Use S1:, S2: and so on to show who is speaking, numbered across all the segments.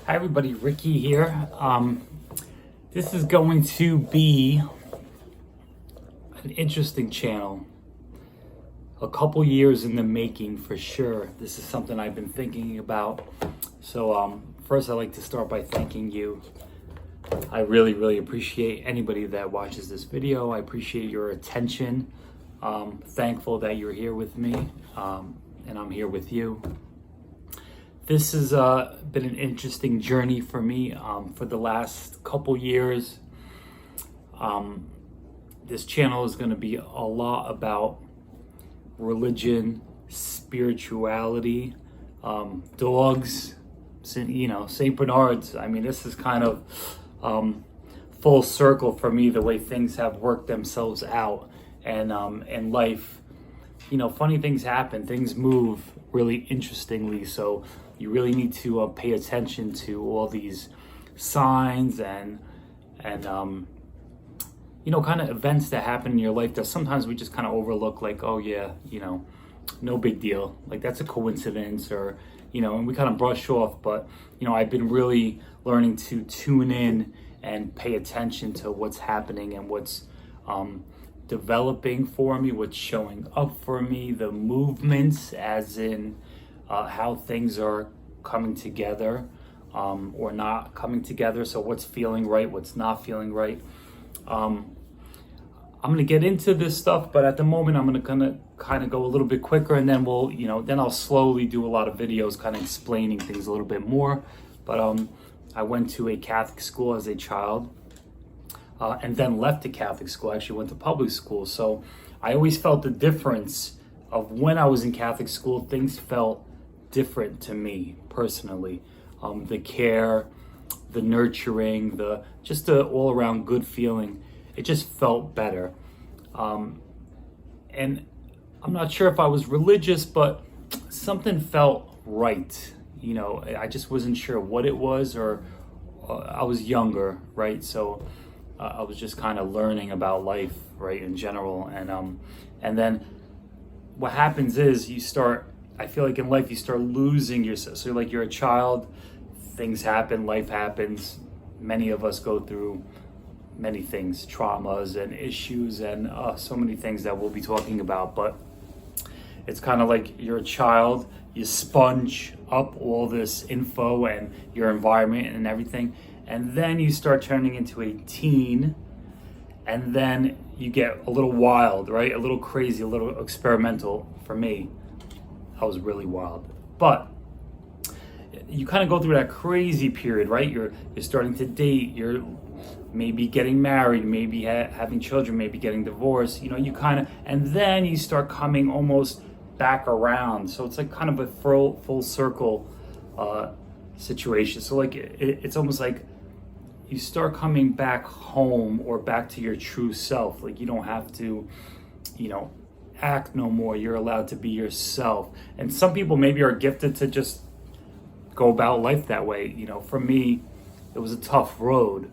S1: Hi everybody, Ricky here. This is going to be an interesting channel. A couple years in the making for sure. This is something I've been thinking about. So first I'd like to start by thanking you. I really appreciate anybody that watches this video. I appreciate your attention. Thankful that you're here with me, and I'm here with you. This has been an interesting journey for me for the last couple years. This channel is going to be a lot about religion, spirituality, dogs, St. Bernards. I mean, this is kind of full circle for me, the way things have worked themselves out. And in life, funny things happen, things move really interestingly. So you really need to pay attention to all these signs and kind of events that happen in your life that sometimes we just kind of overlook, like, oh yeah, no big deal. Like that's a coincidence, or, and we kind of brush off. But, I've been really learning to tune in and pay attention to what's happening and what's developing for me, what's showing up for me, the movements, as in how things are coming together or not coming together. So what's feeling right, what's not feeling right. I'm going to get into this stuff, but at the moment I'm going to kind of go a little bit quicker, and then then I'll slowly do a lot of videos kind of explaining things a little bit more. But I went to a Catholic school as a child, and then left the Catholic school. I actually went to public school. So I always felt the difference of when I was in Catholic school. Things felt different to me personally. The care, the nurturing, the all around good feeling. It just felt better. And I'm not sure if I was religious, but something felt right. I just wasn't sure what it was, or I was younger, right? So I was just kind of learning about life, right, in general. And then what happens is I feel like in life you start losing yourself. So you're a child, things happen, life happens. Many of us go through many things, traumas and issues, and so many things that we'll be talking about. But it's kind of like you're a child, you sponge up all this info and your environment and everything, and then you start turning into a teen, and then you get a little wild, right? A little crazy, a little experimental. For me, I was really wild. But you kind of go through that crazy period, right? You're starting to date, you're maybe getting married, maybe having children, maybe getting divorced, and then you start coming almost back around. So it's like kind of a full circle situation. So it's almost like you start coming back home, or back to your true self. Like you don't have to, act no more. You're allowed to be yourself. And some people maybe are gifted to just go about life that way. For me, it was a tough road,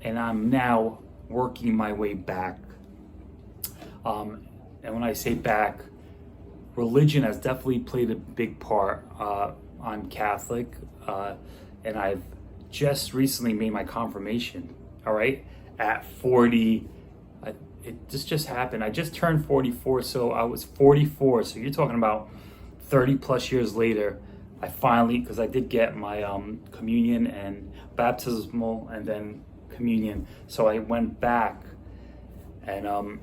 S1: and I'm now working my way back. And when I say back, religion has definitely played a big part. I'm Catholic, and I've just recently made my confirmation, all right, at 40. It just happened. I just turned 44, so I was 44. So you're talking about 30 plus years later, I finally, because I did get my communion and baptismal and then communion. So I went back, and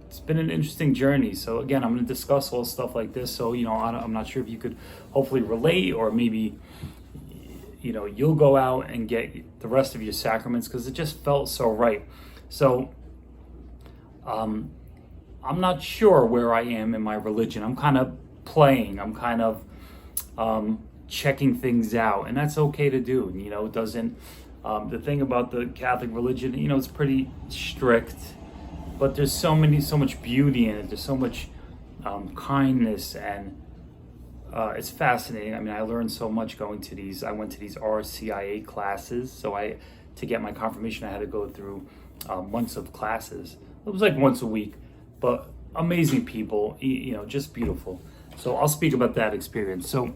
S1: it's been an interesting journey. So again, I'm going to discuss all stuff like this. So, I'm not sure if you could hopefully relate, or maybe, you'll go out and get the rest of your sacraments, because it just felt so right. So I'm not sure where I am in my religion. I'm kind of playing. I'm kind of checking things out, and that's okay to do. It doesn't. The thing about the Catholic religion, it's pretty strict, but there's so much beauty in it. There's so much kindness, and it's fascinating. I mean, I learned so much going to these. I went to these RCIA classes. So to get my confirmation, I had to go through months of classes. It was like once a week, but amazing people, just beautiful. So I'll speak about that experience. So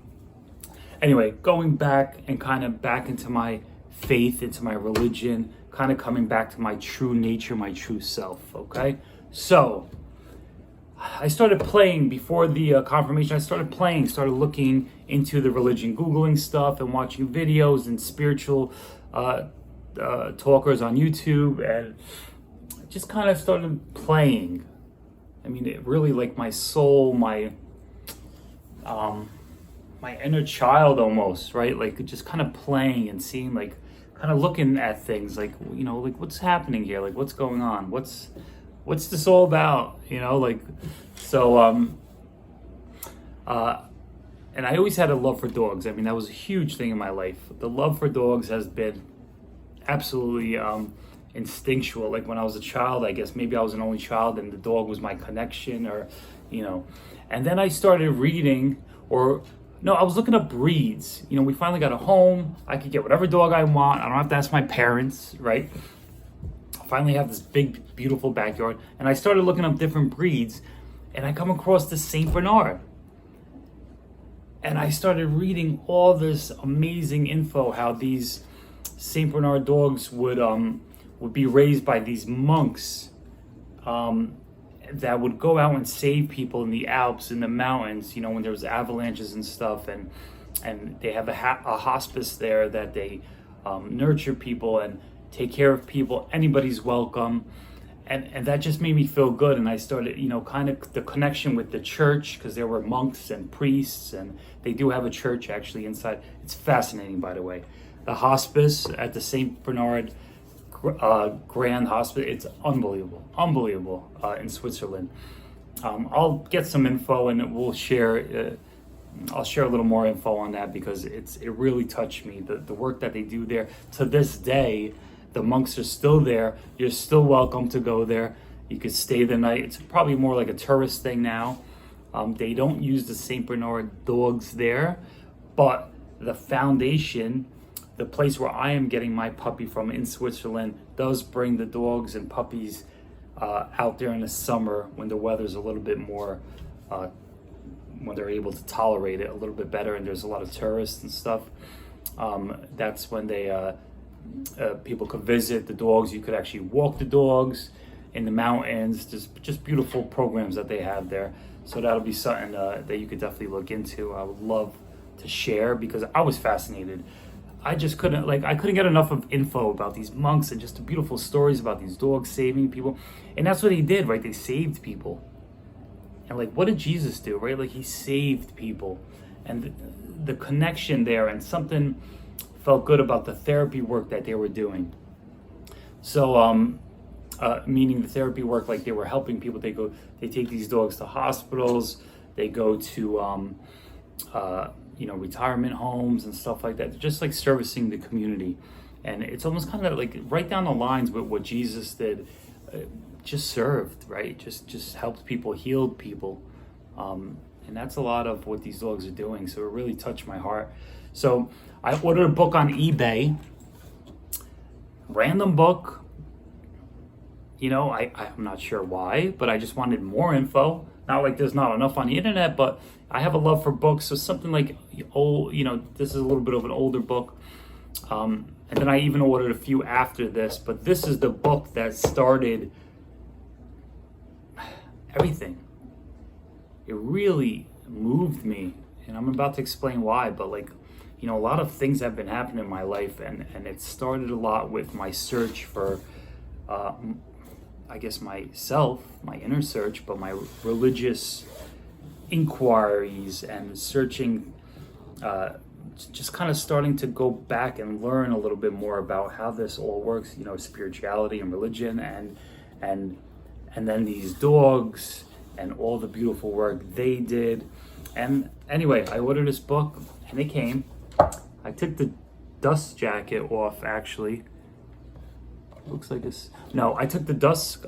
S1: anyway, going back and kind of back into my faith, into my religion, kind of coming back to my true nature, my true self, okay? So, I started playing before the confirmation. I started looking into the religion, Googling stuff and watching videos and spiritual talkers on YouTube, and just kind of started playing. I mean, it really, like, my soul, my inner child almost, right? Like, just kind of playing and seeing, like, kind of looking at things, like, you know, like, what's happening here? Like, what's going on? What's this all about? You know, like, so, and I always had a love for dogs. I mean, that was a huge thing in my life. The love for dogs has been absolutely instinctual. Like, when I was a child, I guess maybe I was an only child and the dog was my connection, or, you know. And then I started reading, I was looking up breeds. You know, we finally got a home. I could get whatever dog I want. I don't have to ask my parents, right? I finally have this big, beautiful backyard. And I started looking up different breeds, and I come across the Saint Bernard. And I started reading all this amazing info, how these Saint Bernard dogs would be raised by these monks that would go out and save people in the Alps, in the mountains, you know, when there was avalanches and stuff, and they have a hospice there that they nurture people and take care of people. Anybody's welcome. And that just made me feel good. And I started, you know, kind of the connection with the church, because there were monks and priests, and they do have a church actually inside. It's fascinating, by the way. The hospice at the St. Bernard Grand Hospice, it's unbelievable in Switzerland. I'll get some info and we'll share. I'll share a little more info on that, because it really touched me. The work that they do there to this day. The monks are still there. You're still welcome to go there. You could stay the night. It's probably more like a tourist thing now. They don't use the St. Bernard dogs there, but the foundation, the place where I am getting my puppy from in Switzerland, does bring the dogs and puppies out there in the summer when the weather's a little bit more, when they're able to tolerate it a little bit better, and there's a lot of tourists and stuff. That's when they people could visit the dogs. You could actually walk the dogs in the mountains. Just beautiful programs that they have there. So that'll be something that you could definitely look into. I would love to share, because I was fascinated. I just couldn't get enough of info about these monks, and just the beautiful stories about these dogs saving people. And that's what they did, right? They saved people. And like, what did Jesus do, right? Like, he saved people. And the connection there, and something felt good about the therapy work that they were doing. So, meaning the therapy work, like they were helping people. They take these dogs to hospitals. They go to, retirement homes and stuff like that. They're just like servicing the community. And it's almost kind of like right down the lines with what Jesus did. Just served, right? Just helped people, healed people. And that's a lot of what these dogs are doing. So it really touched my heart. So I ordered a book on eBay, random book. You know, I'm not sure why, but I just wanted more info. Not like there's not enough on the internet, but I have a love for books. So something like this is a little bit of an older book. And then I even ordered a few after this, but this is the book that started everything. It really moved me, and I'm about to explain why, but a lot of things have been happening in my life, and it started a lot with my search for, I guess, myself, my inner search, but my religious inquiries and searching, just kind of starting to go back and learn a little bit more about how this all works, spirituality and religion, and then these dogs and all the beautiful work they did. And anyway, I ordered this book and it came. I took the dust jacket off, actually. Looks like this. No, I took the dust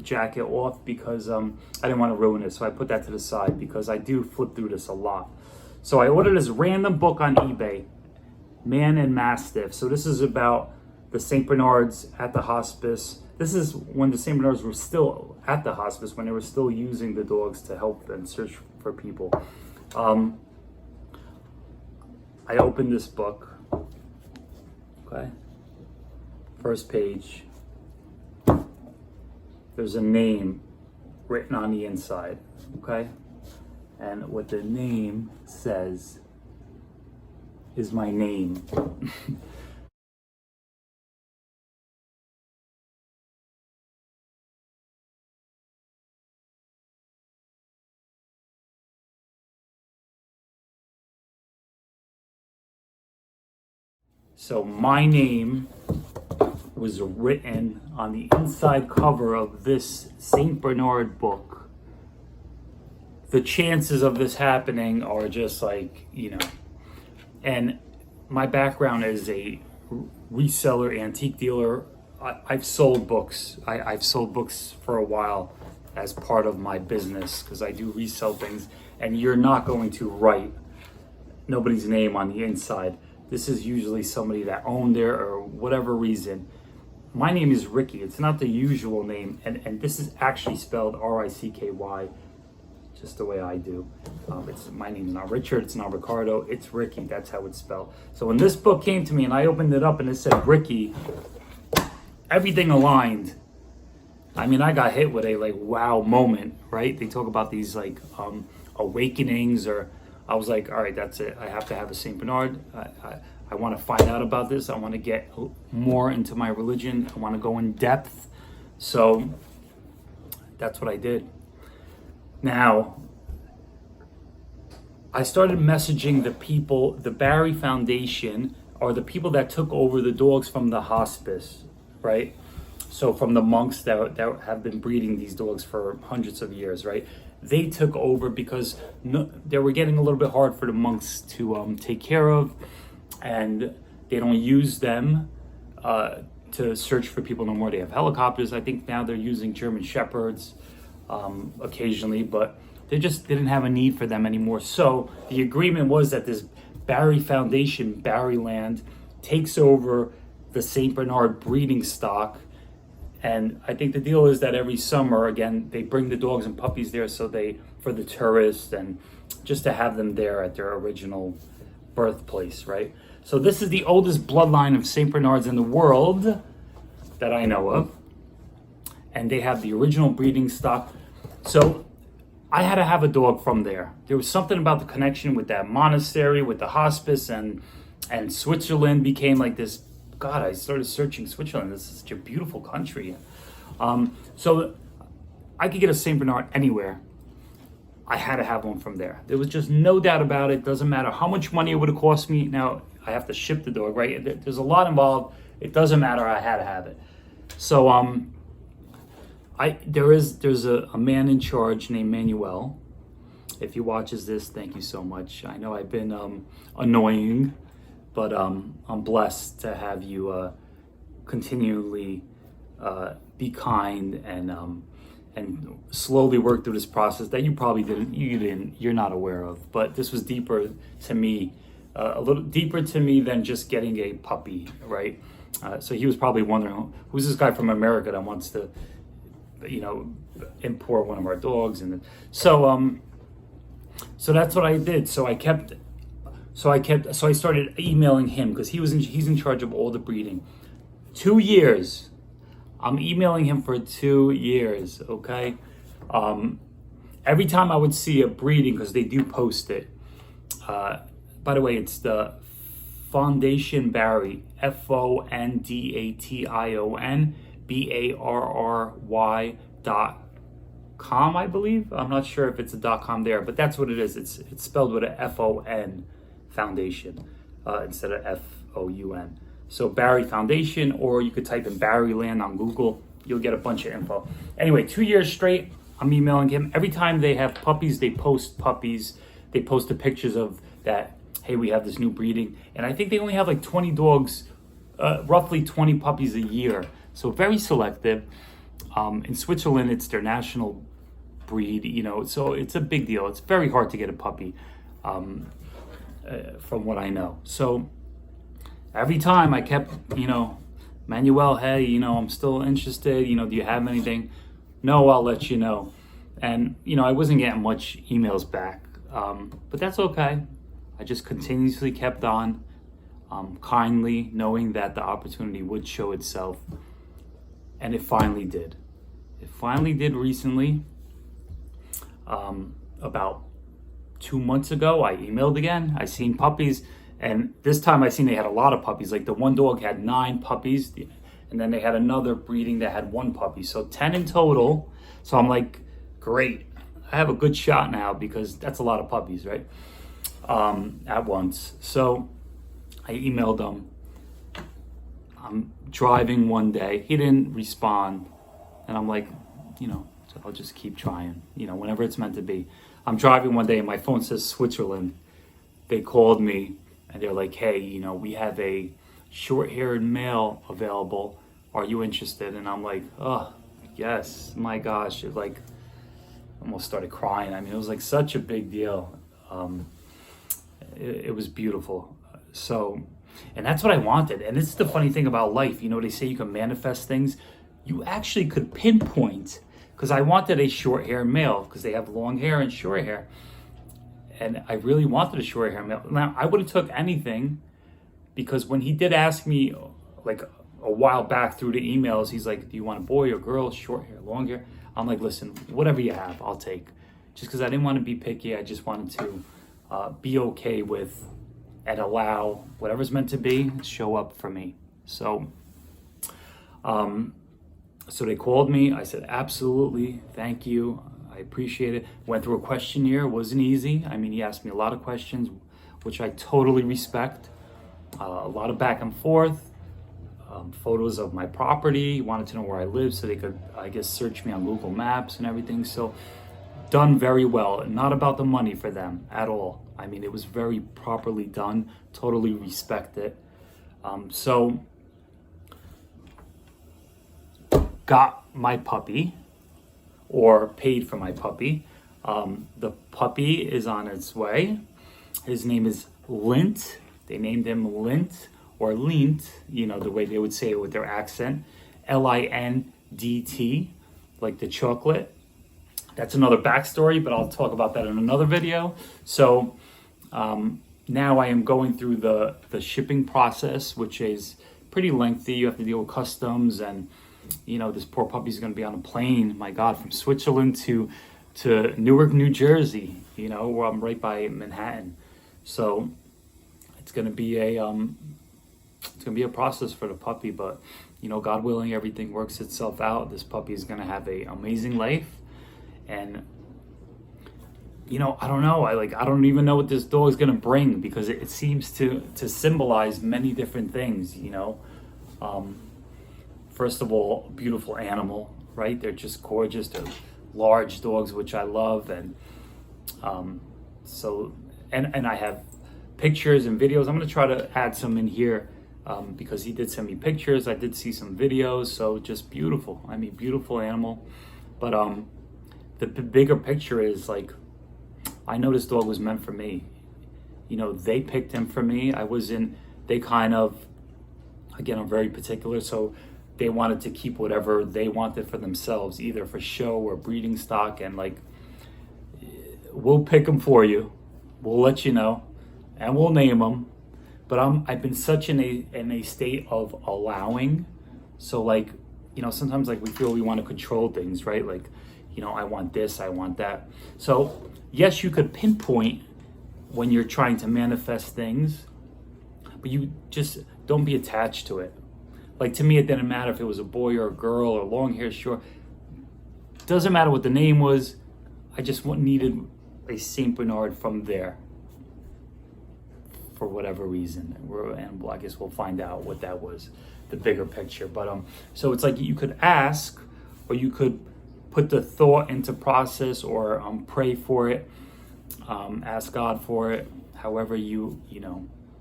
S1: jacket off because I didn't want to ruin it. So I put that to the side because I do flip through this a lot. So I ordered this random book on eBay, Man and Mastiff. So this is about the St. Bernards at the hospice. This is when the St. Bernards were still at the hospice, when they were still using the dogs to help and search for people. I opened this book, okay? First page, there's a name written on the inside, okay? And what the name says is my name. So my name was written on the inside cover of this St. Bernard book. The chances of this happening are just like, and my background is a reseller, antique dealer. I've sold books. I've sold books for a while as part of my business because I do resell things, and you're not going to write nobody's name on the inside. This is usually somebody that owned there or whatever reason. My name is Ricky. It's not the usual name, and this is actually spelled R-I-C-K-Y, just the way I do. My name's not Richard, it's not Ricardo, it's Ricky. That's how it's spelled. So when this book came to me and I opened it up and it said Ricky, everything aligned. I mean, I got hit with a wow moment, right? They talk about these awakenings, or I was like, all right, that's it. I have to have a St. Bernard. I want to find out about this. I want to get more into my religion. I want to go in depth. So that's what I did. Now, I started messaging the people, the Barry Foundation, or the people that took over the dogs from the hospice, right? So from the monks that have been breeding these dogs for hundreds of years, right? They took over because they were getting a little bit hard for the monks to take care of, and they don't use them to search for people no more. They have helicopters. I think now they're using German Shepherds occasionally, but they just didn't have a need for them anymore. So the agreement was that this Barry Foundation, Barryland, takes over the St. Bernard breeding stock. And I think the deal is that every summer, again, they bring the dogs and puppies there for the tourists and just to have them there at their original birthplace, right? So this is the oldest bloodline of St. Bernards in the world that I know of. And they have the original breeding stock. So I had to have a dog from there. There was something about the connection with that monastery, with the hospice, and Switzerland became like this. God, I started searching Switzerland. This is such a beautiful country. So I could get a St. Bernard anywhere. I had to have one from there. There was just no doubt about it. Doesn't matter how much money it would have cost me. Now, I have to ship the dog, right? There's a lot involved. It doesn't matter. I had to have it. So there's a man in charge named Manuel. If he watches this, thank you so much. I know I've been annoying, but I'm blessed to have you continually be kind and slowly work through this process that you're not aware of. But this was deeper to me, a little deeper to me than just getting a puppy, right? So he was probably wondering, who's this guy from America that wants to, import one of our dogs? And so that's what I did. So I started emailing him because he's in charge of all the breeding. 2 years. I'm emailing him for 2 years, okay? Every time I would see a breeding, because they do post it. By the way, it's the Fondation Barry, Fondation BARRY.com, I believe. I'm not sure if it's a .com there, but that's what it is. It's spelled with a FON, Foundation, instead of FOUN. So Barry Foundation, or you could type in Barryland on Google. You'll get a bunch of info. Anyway, 2 years straight, I'm emailing him. Every time they have puppies, they post puppies. They post the pictures of that, hey, we have this new breeding. And I think they only have like 20 dogs, roughly 20 puppies a year. So very selective. In Switzerland, it's their national breed, so it's a big deal. It's very hard to get a puppy, from what I know. So every time I kept, Manuel, hey, I'm still interested. Do you have anything? No, I'll let you know. And, I wasn't getting much emails back, but that's okay. I just continuously kept on, kindly knowing that the opportunity would show itself. And it finally did. It finally did recently. About 2 months ago, I emailed again. I seen puppies, and this time I seen they had a lot of puppies. Like the one dog had 9 puppies, and then they had another breeding that had 1 puppy. So 10 in total. So I'm like, great. I have a good shot now because that's a lot of puppies, right? At once. So I emailed him. I'm driving one day. He didn't respond. And I'm like, so I'll just keep trying, whenever it's meant to be. I'm driving one day and my phone says Switzerland. They called me and they're like, hey, we have a short-haired male available. Are you interested? And I'm like, oh, yes, my gosh. It like almost started crying. I mean, it was like such a big deal. It was beautiful. So, and that's what I wanted. And this is the funny thing about life. They say you can manifest things. You actually could pinpoint, because I wanted a short-haired male because they have long hair and short hair. And I really wanted a short-haired male. Now, I would have took anything, because when he did ask me, like a while back through the emails, he's like, do you want a boy or girl, short hair, long hair? I'm like, listen, whatever you have, I'll take. Just because I didn't want to be picky. I just wanted to be okay with and allow whatever's meant to be show up for me. So, so they called me. I said, absolutely, thank you. I appreciate it. Went through a questionnaire. It wasn't easy. I mean, he asked me a lot of questions, which I totally respect. A lot of back and forth. Photos of my property. He wanted to know where I live so they could, I guess, search me on Google Maps and everything. So done very well. Not about the money for them at all. I mean, it was very properly done. Totally respect it. So got my puppy, or paid for my puppy. The puppy is on its way. His name is Lindt. They named him Lindt, or Lindt, the way they would say it with their accent. Lindt, like the chocolate. That's another backstory, but I'll talk about that in another video. So now I am going through the shipping process, which is pretty lengthy. You have to deal with customs, and this poor puppy's going to be on a plane, my God, from Switzerland to Newark, New Jersey, where I'm right by Manhattan. So it's going to be a process for the puppy, but God willing, everything works itself out. This puppy is going to have an amazing life. And I don't know. I don't even know what this dog is going to bring, because it seems to symbolize many different things, First of all, beautiful animal, right? They're just gorgeous. They're large dogs, which I love. And and I have pictures and videos. I'm going to try to add some in here because he did send me pictures. I did see some videos. So just beautiful. I mean, beautiful animal. But the bigger picture is like, I know this dog was meant for me. They picked him for me. They kind of, again, I'm very particular. So they wanted to keep whatever they wanted for themselves, either for show or breeding stock. And we'll pick them for you. We'll let you know, and we'll name them. But I've been such in a state of allowing. So sometimes we feel we want to control things, right? I want this, I want that. So yes, you could pinpoint when you're trying to manifest things, but you just don't be attached to it. To me, it didn't matter if it was a boy or a girl or long hair, short. Doesn't matter what the name was. I just needed a Saint Bernard from there, for whatever reason. And I guess we'll find out what that was, the bigger picture. But so it's you could ask, or you could put the thought into process, or pray for it, ask God for it, however you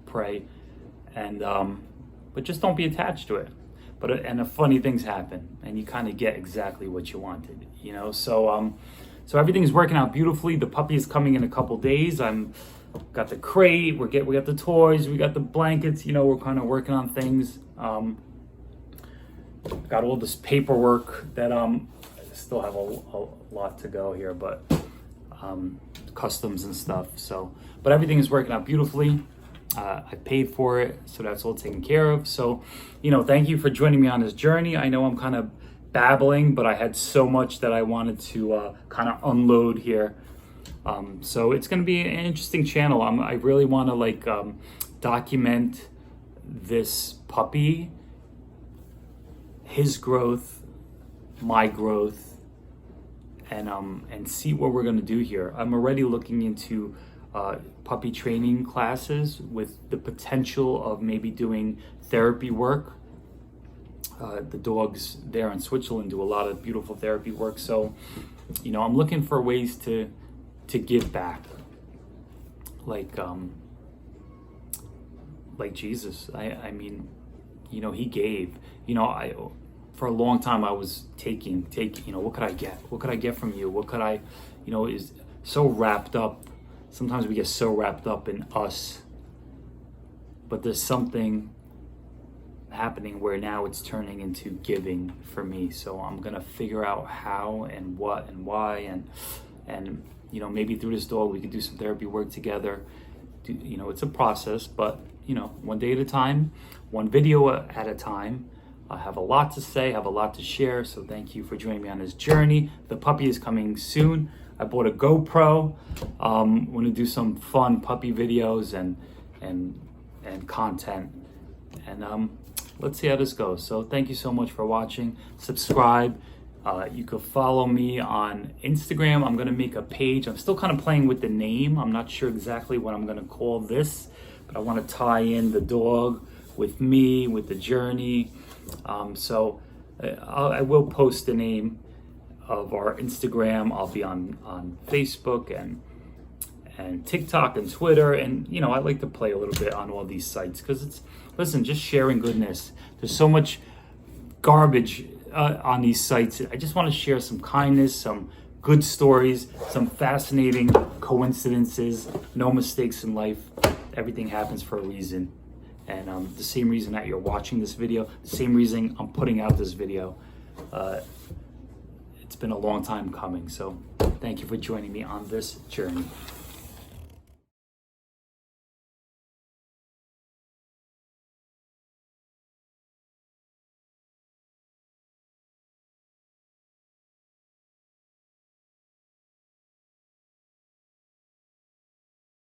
S1: pray, and but just don't be attached to it. And the funny things happen, and you kind of get exactly what you wanted, So so everything's working out beautifully. The puppy is coming in a couple days. Got the crate. We got the toys. We got the blankets. We're kind of working on things. Got all this paperwork that still have a lot to go here, but customs and stuff. So, but everything is working out beautifully. I paid for it, so that's all taken care of. So, thank you for joining me on this journey. I know I'm kind of babbling, but I had so much that I wanted to kind of unload here. So it's going to be an interesting channel. I really want to document this puppy, his growth, my growth, and see what we're going to do here. I'm already looking into puppy training classes with the potential of maybe doing therapy work. The dogs there in Switzerland do a lot of beautiful therapy work. So, I'm looking for ways to give back, like Jesus. I mean, he gave. For a long time I was taking. What could I get? What could I get from you? What could I? Is so wrapped up. Sometimes we get so wrapped up in us, but there's something happening where now it's turning into giving for me. So I'm gonna figure out how and what and why, and maybe through this dog we could do some therapy work together. It's a process, but one day at a time, one video at a time. I have a lot to say, have a lot to share, so thank you for joining me on this journey. The puppy is coming soon. I bought a GoPro. I'm gonna do some fun puppy videos and content, and let's see how this goes. So thank you so much for watching. Subscribe. You could follow me on Instagram. I'm gonna make a page. I'm still kind of playing with the name. I'm not sure exactly what I'm gonna call this, but I wanna tie in the dog with me, with the journey. So I will post the name of our Instagram. I'll be on Facebook and TikTok and Twitter. And, I like to play a little bit on all these sites because just sharing goodness. There's so much garbage on these sites. I just want to share some kindness, some good stories, some fascinating coincidences, no mistakes in life. Everything happens for a reason. And the same reason that you're watching this video, the same reason I'm putting out this video. It's been a long time coming. So thank you for joining me on this journey.